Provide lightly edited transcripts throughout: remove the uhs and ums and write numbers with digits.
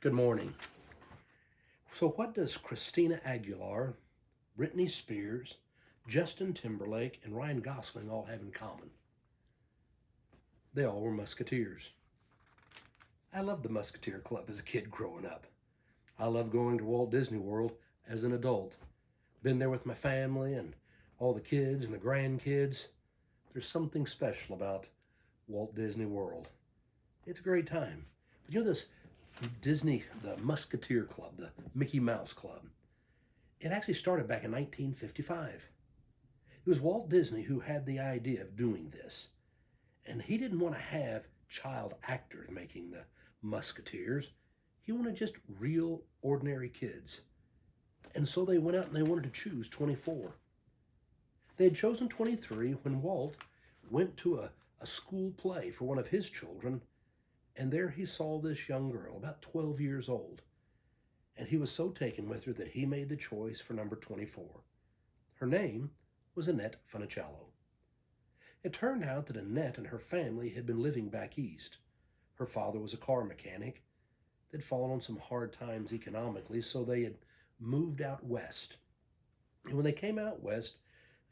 Good morning. So, what does Christina Aguilar, Britney Spears, Justin Timberlake, and Ryan Gosling all have in common? They all were Musketeers. I loved the Musketeer Club as a kid growing up. I loved going to Walt Disney World as an adult. Been there with my family and all the kids and the grandkids. There's something special about Walt Disney World. It's a great time. But you know this Disney, the Musketeer Club, the Mickey Mouse Club, it actually started back in 1955. It was Walt Disney who had the idea of doing this. And he didn't want to have child actors making the Musketeers. He wanted just real, ordinary kids. And so they went out and they wanted to choose 24. They had chosen 23 when Walt went to a school play for one of his children, and there he saw this young girl, about 12 years old. And he was so taken with her that he made the choice for number 24. Her name was Annette Funicello. It turned out that Annette and her family had been living back east. Her father was a car mechanic. They'd fallen on some hard times economically, so they had moved out west. And when they came out west,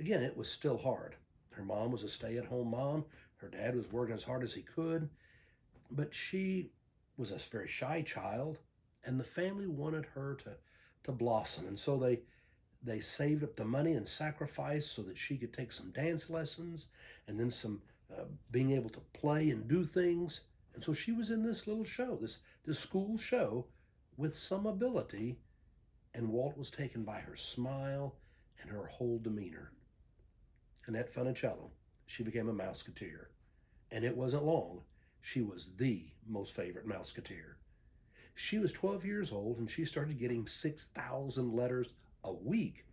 again, it was still hard. Her mom was a stay-at-home mom. Her dad was working as hard as he could. But she was a very shy child, and the family wanted her to blossom. And so they saved up the money and sacrificed so that she could take some dance lessons and then some being able to play and do things. And so she was in this little show, this school show with some ability, and Walt was taken by her smile and her whole demeanor. Annette Funicello, she became a Mouseketeer, and it wasn't long. She was the most favorite Mouseketeer. She was 12 years old and she started getting 6,000 letters a week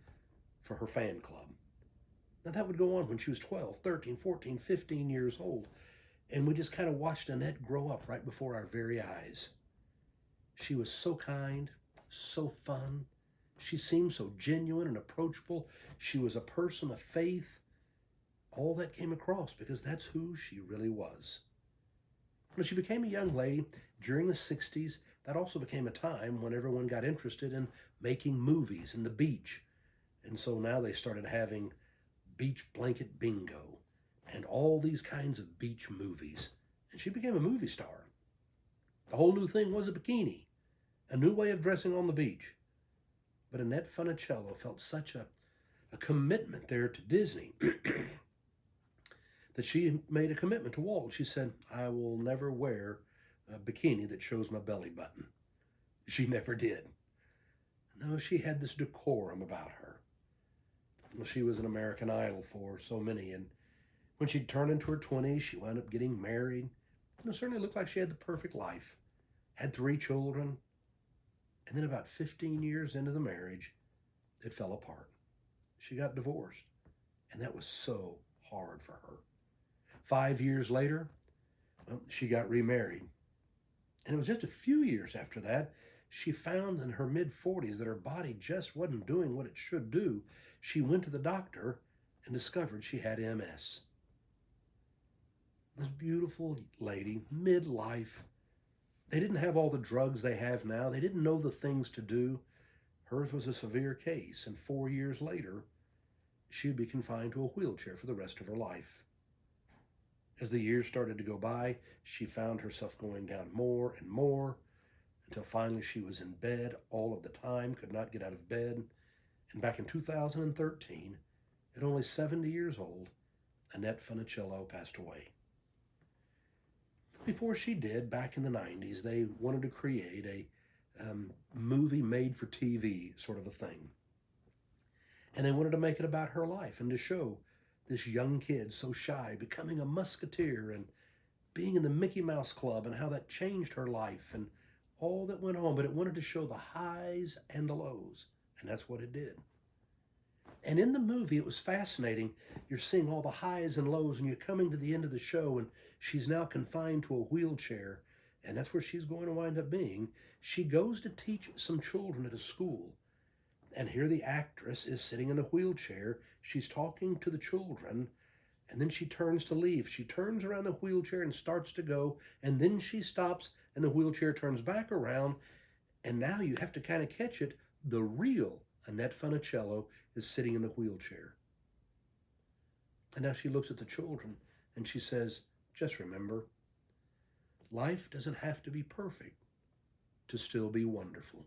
for her fan club. Now that would go on when she was 12, 13, 14, 15 years old. And we just kind of watched Annette grow up right before our very eyes. She was so kind, so fun. She seemed so genuine and approachable. She was a person of faith. All that came across because that's who she really was. When she became a young lady during the 60s, that also became a time when everyone got interested in making movies and the beach. And so now they started having beach blanket bingo and all these kinds of beach movies. And she became a movie star. The whole new thing was a bikini, a new way of dressing on the beach. But Annette Funicello felt such a commitment there to Disney that she made a commitment to Walt. She said, I will never wear a bikini that shows my belly button. She never did. No, she had this decorum about her. Well, she was an American Idol for so many, and when she turned into her 20s, she wound up getting married. And it certainly looked like she had the perfect life. Had 3 children, and then about 15 years into the marriage, it fell apart. She got divorced, and that was so hard for her. 5 years later, well, she got remarried. And it was just a few years after that, she found in her mid-40s that her body just wasn't doing what it should do. She went to the doctor and discovered she had MS. This beautiful lady, midlife. They didn't have all the drugs they have now. They didn't know the things to do. Hers was a severe case, and 4 years later, she'd be confined to a wheelchair for the rest of her life. As the years started to go by, she found herself going down more and more until finally she was in bed all of the time, could not get out of bed. And back in 2013, at only 70 years old, Annette Funicello passed away. Before she did, back in the 90s, they wanted to create a movie made for TV sort of a thing. And they wanted to make it about her life and to show this young kid, so shy, becoming a musketeer and being in the Mickey Mouse Club and how that changed her life and all that went on. But it wanted to show the highs and the lows, and that's what it did. And in the movie, it was fascinating. You're seeing all the highs and lows, and you're coming to the end of the show, and she's now confined to a wheelchair, and that's where she's going to wind up being. She goes to teach some children at a school. And here the actress is sitting in a wheelchair. She's talking to the children, and then she turns to leave. She turns around the wheelchair and starts to go, and then she stops, and the wheelchair turns back around, And now you have to kind of catch it. The real Annette Funicello is sitting in the wheelchair. And now she looks at the children and she says, just remember, life doesn't have to be perfect to still be wonderful.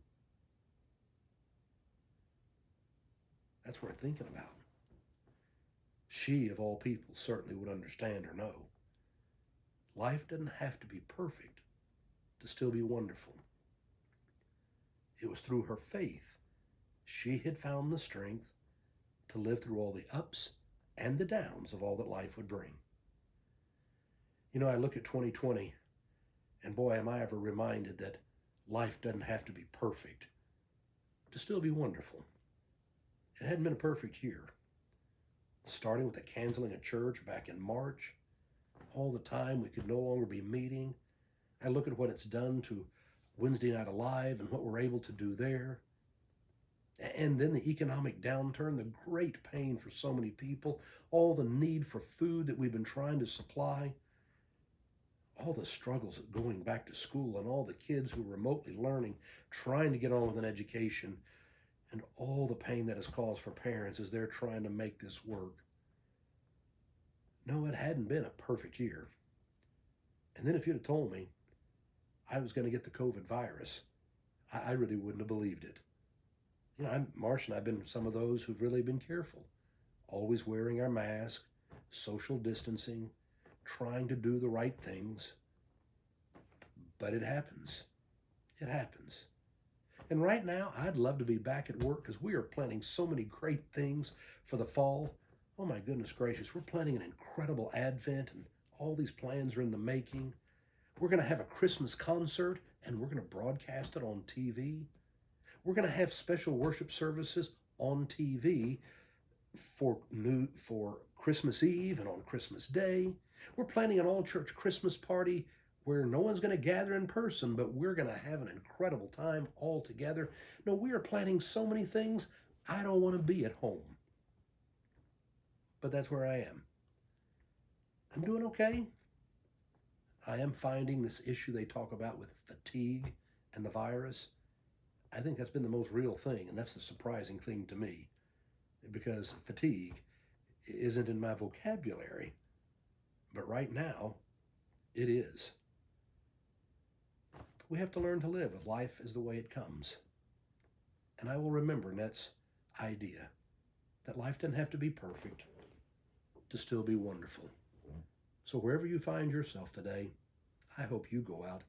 That's worth thinking about. She, of all people, certainly would understand or know. Life doesn't have to be perfect to still be wonderful. It was through her faith she had found the strength to live through all the ups and the downs of all that life would bring. You know, I look at 2020, and boy, am I ever reminded that life doesn't have to be perfect to still be wonderful. It hadn't been a perfect year. Starting with the canceling of church back in March, all the time we could no longer be meeting. I look at what it's done to Wednesday Night Alive and what we're able to do there. And then the economic downturn, the great pain for so many people, all the need for food that we've been trying to supply, all the struggles of going back to school and all the kids who are remotely learning, trying to get on with an education, and all the pain that has caused for parents as they're trying to make this work. No, it hadn't been a perfect year. And then if you'd have told me I was going to get the COVID virus, I really wouldn't have believed it. You know, Marcia and I have been some of those who've really been careful, always wearing our mask, social distancing, trying to do the right things. But it happens. It happens. And right now, I'd love to be back at work because we are planning so many great things for the fall. Oh my goodness gracious, we're planning an incredible Advent and all these plans are in the making. We're going to have a Christmas concert and we're going to broadcast it on TV. We're going to have special worship services on TV for Christmas Eve and on Christmas Day. We're planning an all-church Christmas party where no one's going to gather in person, but we're going to have an incredible time all together. No, we are planning so many things. I don't want to be at home. But that's where I am. I'm doing okay. I am finding this issue they talk about with fatigue and the virus. I think that's been the most real thing, and that's the surprising thing to me, because fatigue isn't in my vocabulary, but right now, it is. We have to learn to live with life as the way it comes. And I will remember Annette's idea that life doesn't have to be perfect to still be wonderful. So wherever you find yourself today, I hope you go out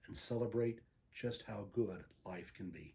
and celebrate just how good life can be.